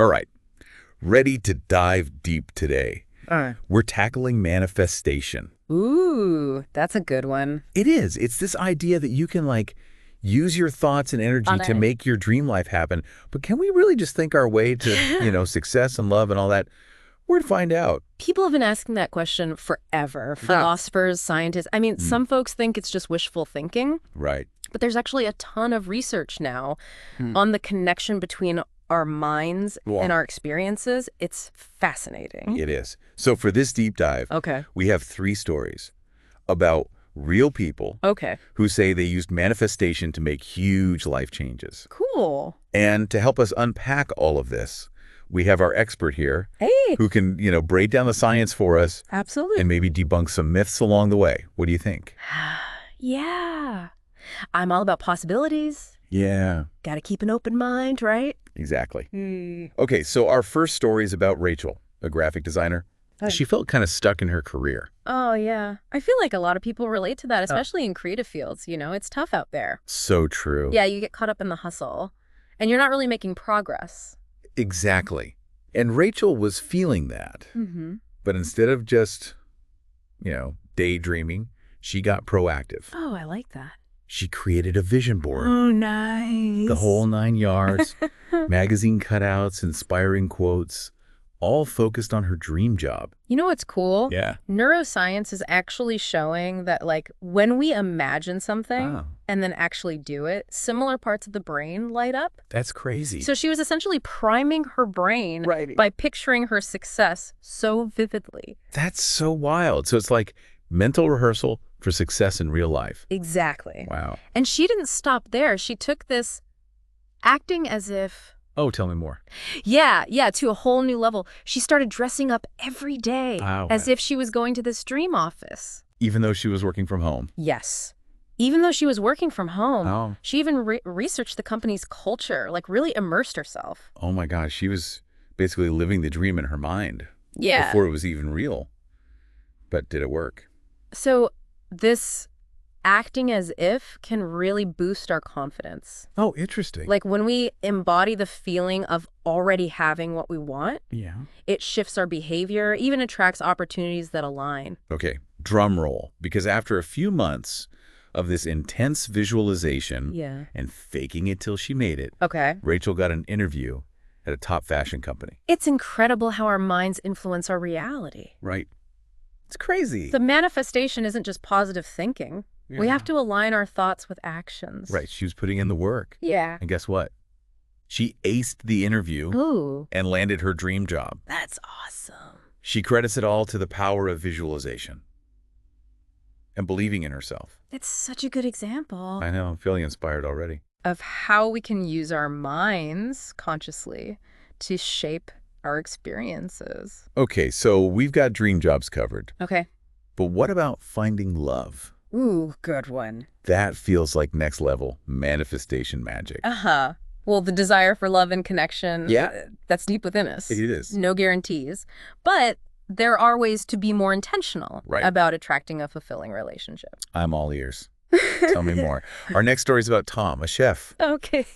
All right. Ready to dive deep today. We're tackling manifestation. Ooh, that's a good one. It is. It's this idea that you can, like, use your thoughts and energy to make your dream life happen. But can we really just think our way to, success and love and all that? We're to find out. People have been asking that question forever. Philosophers, scientists. I mean, some folks think it's just wishful thinking. Right. But there's actually a ton of research now on the connection between our minds and our experiences. It's fascinating. It is. So for this deep dive, we have 3 stories about real people who say they used manifestation to make huge life changes. Cool. And to help us unpack all of this, we have our expert here who can, break down the science for us. Absolutely. And maybe debunk some myths along the way. What do you think? Yeah. I'm all about possibilities. Yeah. Got to keep an open mind, right? Exactly. Okay, so our first story is about Rachel, a graphic designer. She felt kind of stuck in her career. Oh, yeah. I feel like a lot of people relate to that, especially in creative fields. It's tough out there. So true. Yeah, you get caught up in the hustle, and you're not really making progress. Exactly. And Rachel was feeling that. But instead of just, daydreaming, she got proactive. Oh, I like that. She created a vision board. Oh, nice. The whole 9 yards, magazine cutouts, inspiring quotes, all focused on her dream job. You know what's cool? Yeah. Neuroscience is actually showing that, like, when we imagine something and then actually do it, similar parts of the brain light up. That's crazy. So she was essentially priming her brain by picturing her success so vividly. That's so wild. So it's like mental rehearsal for success in real life. Exactly. Wow. And she didn't stop there. She took this acting as if... Oh, tell me more. Yeah, to a whole new level. She started dressing up every day as if she was going to this dream office. Even though she was working from home? Yes. Even though she was working from home, she even researched the company's culture, like really immersed herself. Oh my gosh, she was basically living the dream in her mind. Yeah. Before it was even real. But did it work? So this acting as if can really boost our confidence. Oh, interesting. Like when we embody the feeling of already having what we want, it shifts our behavior, even attracts opportunities that align. Okay, drum roll. Because after a few months of this intense visualization and faking it till she made it, Rachel got an interview at a top fashion company. It's incredible how our minds influence our reality. Right. It's crazy. The manifestation isn't just positive thinking. We have to align our thoughts with actions. Right. She was putting in the work. Yeah. And guess what? She aced the interview and landed her dream job. That's awesome. She credits it all to the power of visualization and believing in herself. It's such a good example. I know. I'm feeling inspired already. Of how we can use our minds consciously to shape our experiences. Okay, so we've got dream jobs covered. Okay. But what about finding love? Ooh, good one. That feels like next level manifestation magic. Well, the desire for love and connection, that's deep within us. It is. No guarantees. But there are ways to be more intentional about attracting a fulfilling relationship. I'm all ears. Tell me more. Our next story is about Tom, a chef. Okay.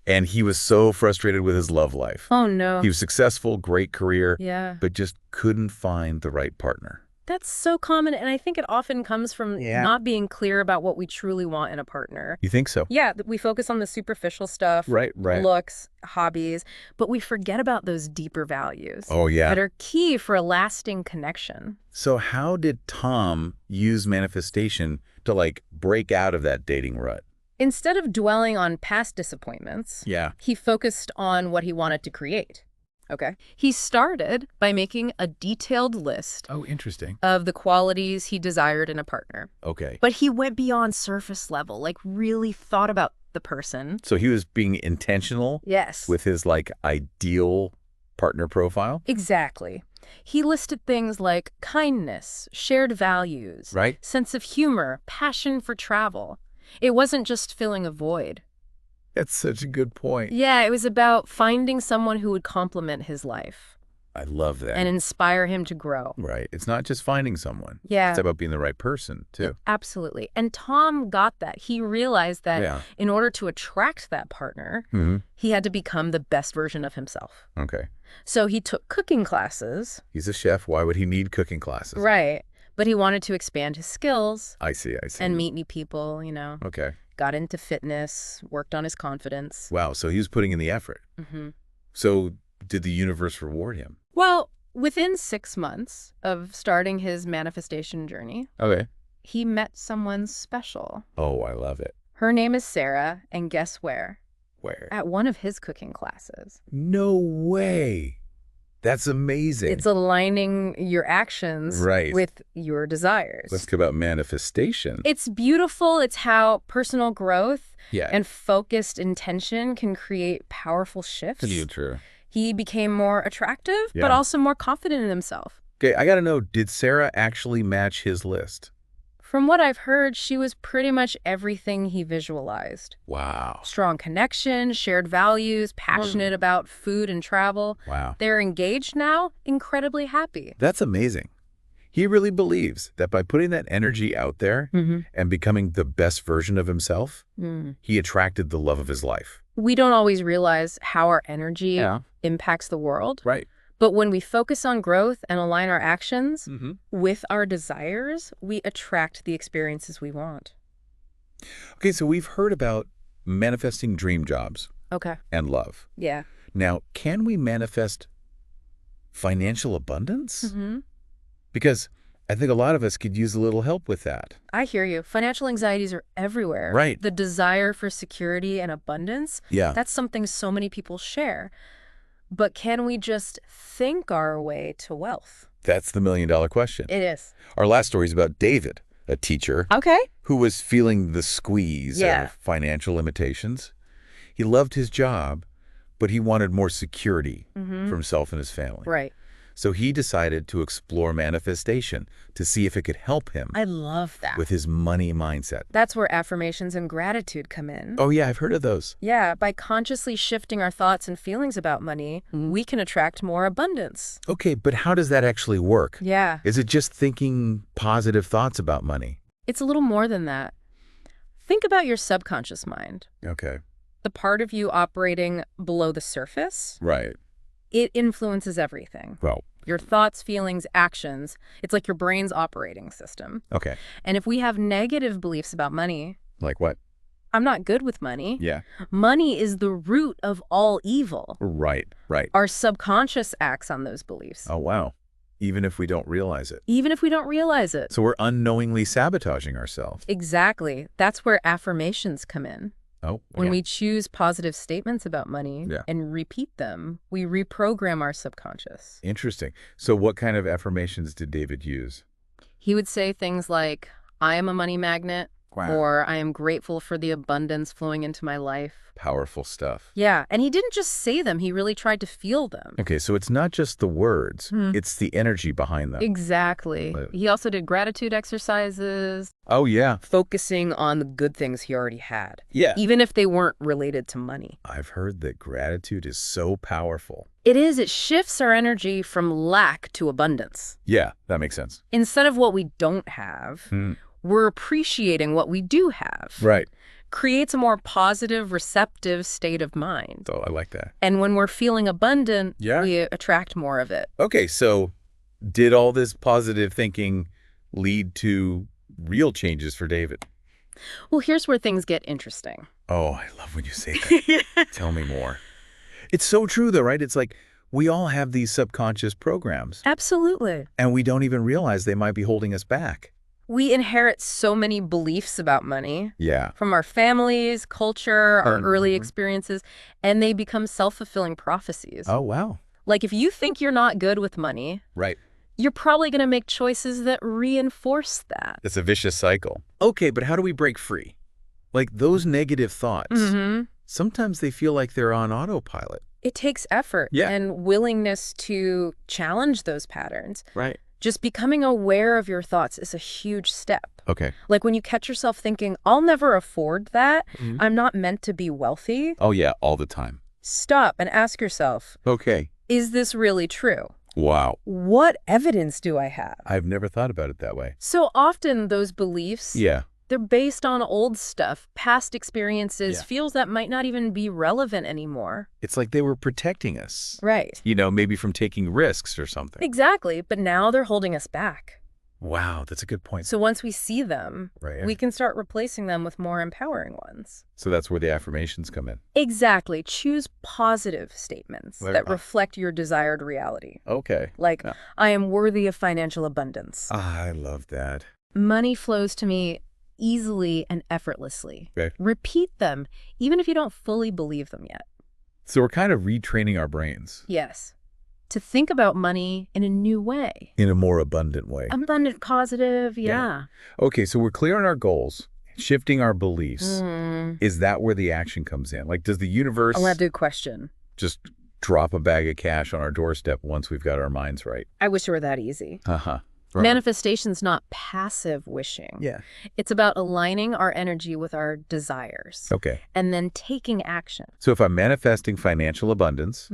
And he was so frustrated with his love life. Oh, no. He was successful, great career, but just couldn't find the right partner. That's so common, and I think it often comes from not being clear about what we truly want in a partner. You think so? Yeah, we focus on the superficial stuff, looks, hobbies, but we forget about those deeper values that are key for a lasting connection. So how did Tom use manifestation to, like, break out of that dating rut? Instead of dwelling on past disappointments, he focused on what he wanted to create. Okay. He started by making a detailed list of the qualities he desired in a partner. Okay. But he went beyond surface level, like really thought about the person. So he was being intentional with his, like, ideal partner profile? Exactly. He listed things like kindness, shared values, sense of humor, passion for travel. It wasn't just filling a void. That's such a good point. Yeah, it was about finding someone who would complement his life. I love that. And inspire him to grow. Right. It's not just finding someone. Yeah. It's about being the right person, too. Absolutely. And Tom got that. He realized that in order to attract that partner, he had to become the best version of himself. Okay. So he took cooking classes. He's a chef. Why would he need cooking classes? Right. But he wanted to expand his skills. I see. And meet new people, Okay. Got into fitness, worked on his confidence. Wow. So he was putting in the effort. So did the universe reward him? Well, within 6 months of starting his manifestation journey, he met someone special. Oh, I love it. Her name is Sarah, and guess where? Where? At one of his cooking classes. No way. That's amazing. It's aligning your actions with your desires. Let's talk about manifestation. It's beautiful. It's how personal growth Yeah. and focused intention can create powerful shifts. True. He became more attractive, but also more confident in himself. Okay, I got to know, did Sarah actually match his list? From what I've heard, she was pretty much everything he visualized. Wow. Strong connection, shared values, passionate about food and travel. Wow. They're engaged now, incredibly happy. That's amazing. He really believes that by putting that energy out there and becoming the best version of himself, he attracted the love of his life. We don't always realize how our energy impacts the world. Right. But when we focus on growth and align our actions with our desires, we attract the experiences we want. Okay, so we've heard about manifesting dream jobs and love. Yeah. Now, can we manifest financial abundance? Because I think a lot of us could use a little help with that. I hear you. Financial anxieties are everywhere. Right. The desire for security and abundance, that's something so many people share. But can we just think our way to wealth? That's the million-dollar question. It is. Our last story is about David, a teacher who was feeling the squeeze of financial limitations. He loved his job, but he wanted more security for himself and his family. Right. So he decided to explore manifestation to see if it could help him. I love that. With his money mindset. That's where affirmations and gratitude come in. Oh, yeah, I've heard of those. Yeah, by consciously shifting our thoughts and feelings about money, we can attract more abundance. Okay, but how does that actually work? Yeah. Is it just thinking positive thoughts about money? It's a little more than that. Think about your subconscious mind. Okay. The part of you operating below the surface. Right. It influences everything. Well, your thoughts, feelings, actions. It's like your brain's operating system. Okay. And if we have negative beliefs about money. Like what? I'm not good with money. Yeah. Money is the root of all evil. Right. Our subconscious acts on those beliefs. Oh, wow. Even if we don't realize it. Even if we don't realize it. So we're unknowingly sabotaging ourselves. Exactly. That's where affirmations come in. Oh, when we choose positive statements about money Yeah. and repeat them, we reprogram our subconscious. Interesting. So what kind of affirmations did David use? He would say things like, I am a money magnet, Wow. or I am grateful for the abundance flowing into my life. Powerful stuff. Yeah, and he didn't just say them, he really tried to feel them. Okay, so it's not just the words, it's the energy behind them. Exactly. He also did gratitude exercises. Oh, yeah. Focusing on the good things he already had. Yeah. Even if they weren't related to money. I've heard that gratitude is so powerful. It is. It shifts our energy from lack to abundance. Yeah, that makes sense. Instead of what we don't have, we're appreciating what we do have. Right. Creates a more positive, receptive state of mind. Oh, I like that. And when we're feeling abundant, we attract more of it. Okay, so did all this positive thinking lead to real changes for David? Well, here's where things get interesting. Oh, I love when you say that. Tell me more. It's so true, though, right? It's like we all have these subconscious programs. Absolutely. And we don't even realize they might be holding us back. We inherit so many beliefs about money from our families, culture, our early experiences, and they become self-fulfilling prophecies. Oh, wow. Like if you think you're not good with money, you're probably going to make choices that reinforce that. It's a vicious cycle. Okay, but how do we break free? Like those negative thoughts, sometimes they feel like they're on autopilot. It takes effort and willingness to challenge those patterns. Right. Just becoming aware of your thoughts is a huge step. Okay. Like when you catch yourself thinking, I'll never afford that. I'm not meant to be wealthy. Oh, yeah, all the time. Stop and ask yourself, okay, is this really true? Wow. What evidence do I have? I've never thought about it that way. So often those beliefs, they're based on old stuff, past experiences, feels that might not even be relevant anymore. It's like they were protecting us. Right. You know, maybe from taking risks or something. Exactly. But now they're holding us back. Wow, that's a good point. So once we see them, we can start replacing them with more empowering ones. So that's where the affirmations come in. Exactly. Choose positive statements that reflect your desired reality. Okay. Like, I am worthy of financial abundance. I love that. Money flows to me easily and effortlessly. Okay. Repeat them, even if you don't fully believe them yet. So we're kind of retraining our brains. Yes. To think about money in a new way. In a more abundant way. Abundant, positive, Okay, so we're clear on our goals, shifting our beliefs. Is that where the action comes in? Like, does the universe... Oh, that's a good question. Just drop a bag of cash on our doorstep once we've got our minds right? I wish it were that easy. Right. Manifestation's not passive wishing. It's about aligning our energy with our desires. Okay. And then taking action. So if I'm manifesting financial abundance...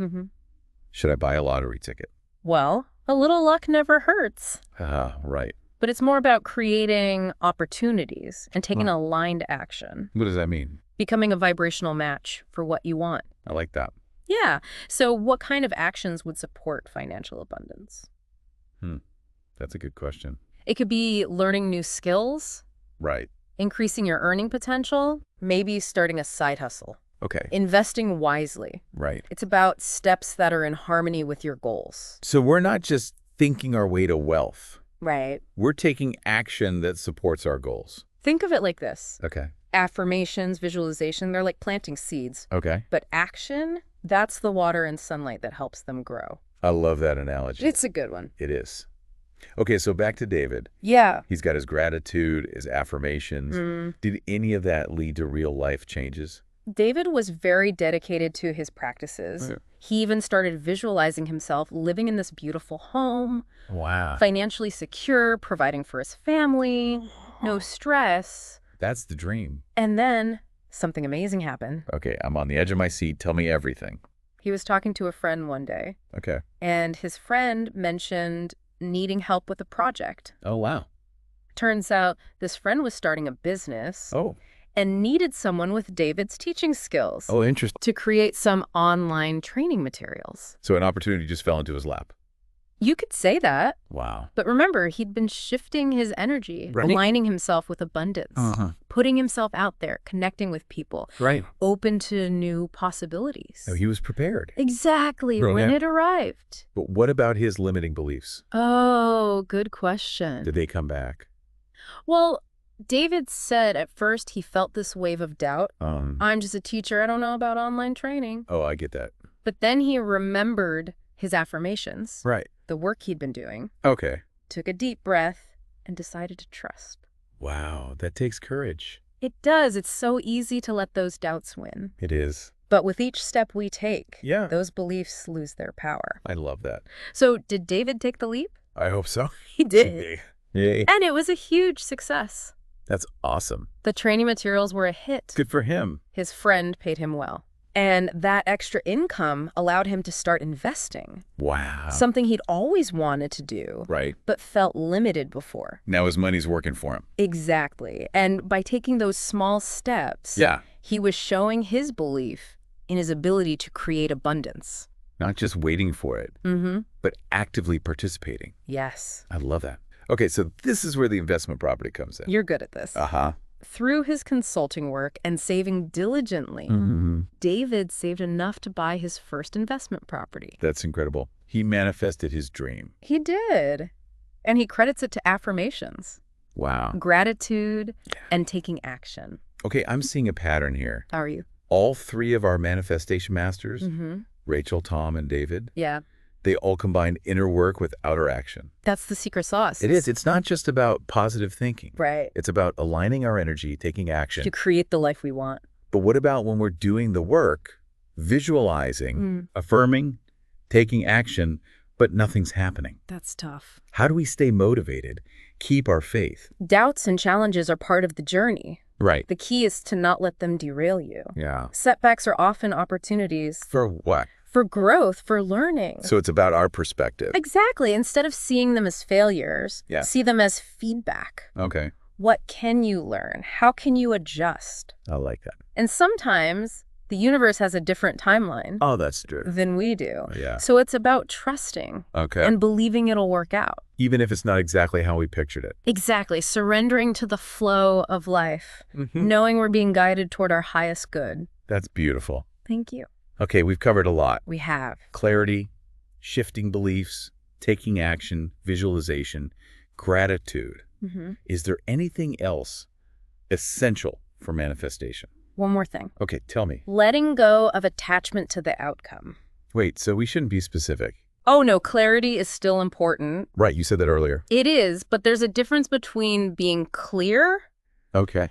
should I buy a lottery ticket? Well, a little luck never hurts. Right. But it's more about creating opportunities and taking aligned action. What does that mean? Becoming a vibrational match for what you want. I like that. Yeah. So what kind of actions would support financial abundance? That's a good question. It could be learning new skills. Right. Increasing your earning potential. Maybe starting a side hustle. Okay. Investing wisely. Right. It's about steps that are in harmony with your goals. So we're not just thinking our way to wealth. Right. We're taking action that supports our goals. Think of it like this. Okay. Affirmations, visualization, they're like planting seeds. Okay. But action, that's the water and sunlight that helps them grow. I love that analogy. It's a good one. It is. Okay, so back to David. Yeah. He's got his gratitude, his affirmations. Did any of that lead to real life changes? David was very dedicated to his practices. He even started visualizing himself living in this beautiful home. Wow. Financially secure, providing for his family, no stress. That's the dream. And then something amazing happened. Okay, I'm on the edge of my seat. Tell me everything. He was talking to a friend one day. Okay. And his friend mentioned needing help with a project. Oh, wow. Turns out this friend was starting a business. Oh. And needed someone with David's teaching skills. Oh, interesting. To create some online training materials. So an opportunity just fell into his lap. You could say that. Wow. But remember, he'd been shifting his energy, aligning himself with abundance, putting himself out there, connecting with people, open to new possibilities. Oh, he was prepared. Exactly, when it arrived. But what about his limiting beliefs? Oh, good question. Did they come back? Well, David said at first he felt this wave of doubt. I'm just a teacher. I don't know about online training. Oh, I get that. But then he remembered his affirmations. Right. The work he'd been doing. Okay. Took a deep breath and decided to trust. Wow, that takes courage. It does. It's so easy to let those doubts win. It is. But with each step we take, those beliefs lose their power. I love that. So did David take the leap? I hope so. He did. Yay. And it was a huge success. That's awesome. The training materials were a hit. Good for him. His friend paid him well. And that extra income allowed him to start investing. Wow. Something he'd always wanted to do. Right. But felt limited before. Now his money's working for him. Exactly. And by taking those small steps, he was showing his belief in his ability to create abundance. Not just waiting for it, but actively participating. Yes. I love that. Okay, so this is where the investment property comes in. You're good at this. Through his consulting work and saving diligently, David saved enough to buy his first investment property. That's incredible. He manifested his dream. He did. And he credits it to affirmations. Wow. Gratitude and taking action. Okay, I'm seeing a pattern here. How are you? All three of our manifestation masters, Rachel, Tom, and David, they all combine inner work with outer action. That's the secret sauce. It is. It's not just about positive thinking. Right. It's about aligning our energy, taking action. To create the life we want. But what about when we're doing the work, visualizing, affirming, taking action, but nothing's happening? That's tough. How do we stay motivated, keep our faith? Doubts and challenges are part of the journey. Right. The key is to not let them derail you. Yeah. Setbacks are often opportunities. For what? for growth, for learning. So it's about our perspective. Exactly. Instead of seeing them as failures, see them as feedback. Okay. What can you learn? How can you adjust? I like that. And sometimes the universe has a different timeline. Oh, that's true. Than we do. Yeah. So it's about trusting. Okay. And believing it'll work out. Even if it's not exactly how we pictured it. Exactly. Surrendering to the flow of life. Knowing we're being guided toward our highest good. That's beautiful. Thank you. Okay, we've covered a lot. We have. Clarity, shifting beliefs, taking action, visualization, gratitude. Is there anything else essential for manifestation? One more thing. Okay, tell me. Letting go of attachment to the outcome. Wait, so we shouldn't be specific? Oh, no, clarity is still important. Right, you said that earlier. It is, but there's a difference between being clear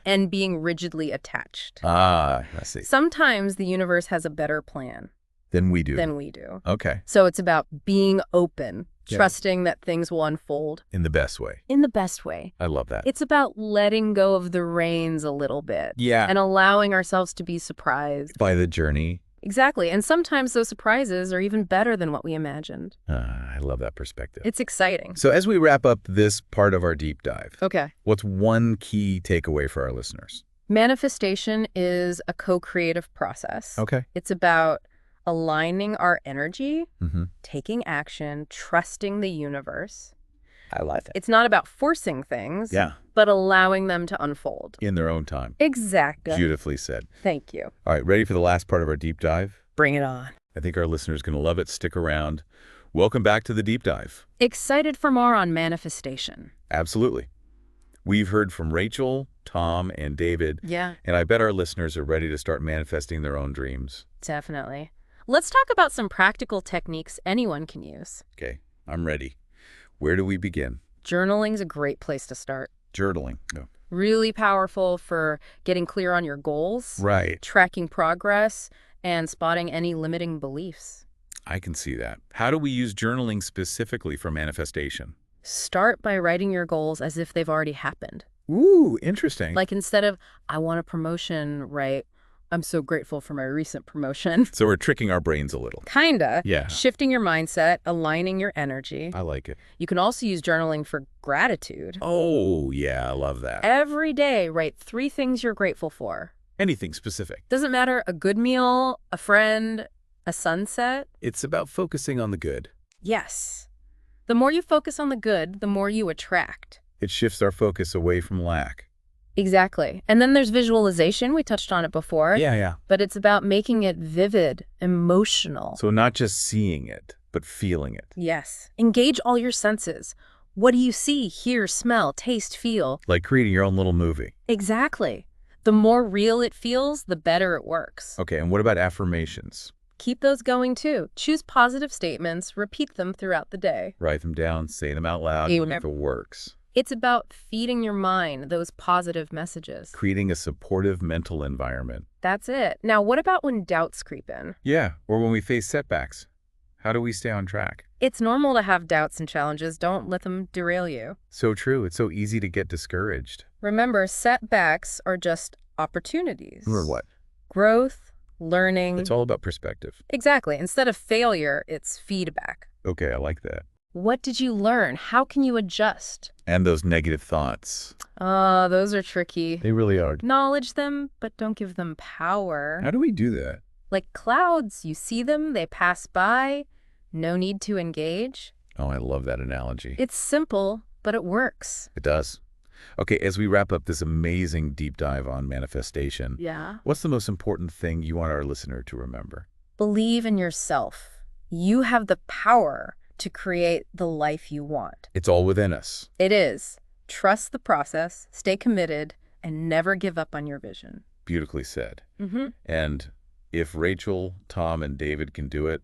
and being rigidly attached. Ah, I see. Sometimes the universe has a better plan. Than we do. Okay. So it's about being open, trusting that things will unfold. In the best way. In the best way. I love that. It's about letting go of the reins a little bit. Yeah. And allowing ourselves to be surprised. By the journey. Exactly. And sometimes those surprises are even better than what we imagined. I love that perspective. It's exciting. So as we wrap up this part of our deep dive, what's one key takeaway for our listeners? Manifestation is a co-creative process. It's about aligning our energy, taking action, trusting the universe. I like that. It's not about forcing things, but allowing them to unfold. In their own time. Exactly. Beautifully said. Thank you. All right, ready for the last part of our deep dive? Bring it on. I think our listeners are going to love it. Stick around. Welcome back to the deep dive. Excited for more on manifestation? Absolutely. We've heard from Rachel, Tom, and David. Yeah. And I bet our listeners are ready to start manifesting their own dreams. Definitely. Let's talk about some practical techniques anyone can use. Okay, I'm ready. Where do we begin? Journaling's a great place to start. Journaling. Really powerful for getting clear on your goals. Right. Tracking progress and spotting any limiting beliefs. I can see that. How do we use journaling specifically for manifestation? Start by writing your goals as if they've already happened. Ooh, interesting. Like instead of, I want a promotion, write, I'm so grateful for my recent promotion. So we're tricking our brains a little. Kinda. Yeah. Shifting your mindset, aligning your energy. I like it. You can also use journaling for gratitude. Oh, yeah, I love that. Every day, write 3 things you're grateful for. Anything specific. Doesn't matter, a good meal, a friend, a sunset. It's about focusing on the good. Yes. The more you focus on the good, the more you attract. It shifts our focus away from lack. Exactly. And then there's visualization. We touched on it before. Yeah. But it's about making it vivid, emotional. So not just seeing it, but feeling it. Yes. Engage all your senses. What do you see, hear, smell, taste, feel? Like creating your own little movie. Exactly. The more real it feels, the better it works. Okay, and what about affirmations? Keep those going too. Choose positive statements, repeat them throughout the day. Write them down, say them out loud, even if it works. It's about feeding your mind those positive messages. Creating a supportive mental environment. That's it. Now, what about when doubts creep in? Yeah, or when we face setbacks. How do we stay on track? It's normal to have doubts and challenges. Don't let them derail you. So true. It's so easy to get discouraged. Remember, setbacks are just opportunities. Or what? Growth, learning. It's all about perspective. Exactly. Instead of failure, it's feedback. Okay, I like that. What did you learn? How can you adjust? And those negative thoughts. Those are tricky. They really are. Acknowledge them, but don't give them power. How do we do that? Like clouds, you see them, they pass by. No need to engage. Oh, I love that analogy. It's simple, but it works. It does. Okay, as we wrap up this amazing deep dive on manifestation, what's the most important thing you want our listener to remember? Believe in yourself. You have the power to create the life you want. It's all within us. It is. Trust the process, stay committed, and never give up on your vision. Beautifully said. And if Rachel, Tom, and David can do it,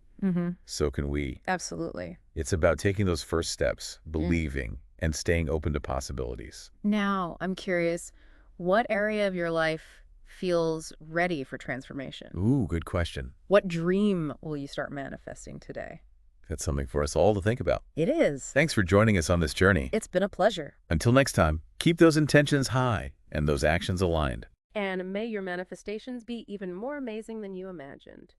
so can we. Absolutely. It's about taking those first steps, believing, and staying open to possibilities. Now, I'm curious, what area of your life feels ready for transformation? Ooh, good question. What dream will you start manifesting today? That's something for us all to think about. It is. Thanks for joining us on this journey. It's been a pleasure. Until next time, keep those intentions high and those actions aligned. And may your manifestations be even more amazing than you imagined.